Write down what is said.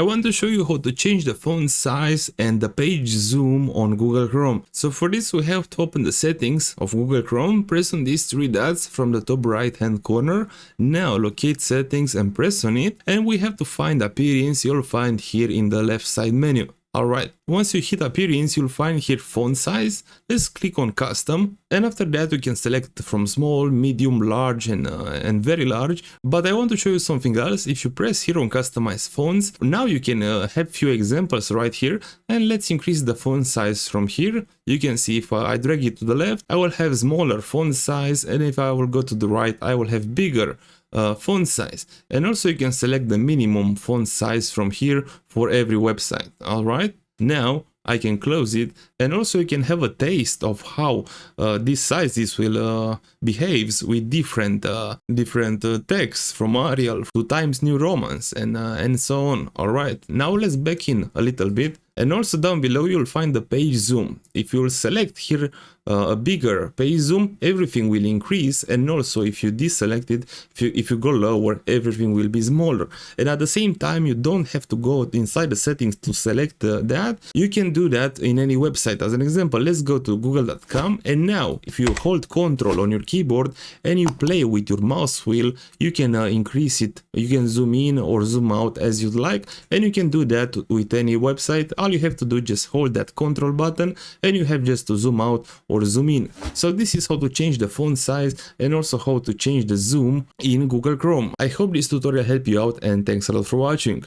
I want to show you how to change the font size and the page zoom on Google Chrome. So for this we have to open the settings of Google Chrome, press on these three dots from the top right hand corner. Now locate settings and press on it, and we have to find appearance. You'll find here in the left side menu. Alright, once you hit appearance, you'll find here font size. Let's click on custom, and after that we can select from small, medium, large and very large. But I want to show you something else. If you press here on customize fonts, now you can have few examples right here, and let's increase the font size from here. You can see if I drag it to the left, I will have smaller font size, and if I will go to the right, I will have bigger font size. And also you can select the minimum font size from here for every website. Alright, now I can close it, and also you can have a taste of how these sizes will behaves with different texts from Arial to Times New Romans and so on. Alright, now let's back in a little bit, and also down below you'll find the page zoom. If you'll select here a bigger page zoom, everything will increase, and also if you deselect it, if you go lower, everything will be smaller. And at the same time, you don't have to go inside the settings to select that. You can do that in any website. As an example, let's go to google.com, and now if you hold Ctrl on your keyboard and you play with your mouse wheel, you can increase it. You can zoom in or zoom out as you'd like, and you can do that with any website. All you have to do is just hold that Ctrl button, and you have just to zoom out or zoom in. So this is how to change the font size and also how to change the zoom in Google Chrome. I hope this tutorial helped you out, and thanks a lot for watching.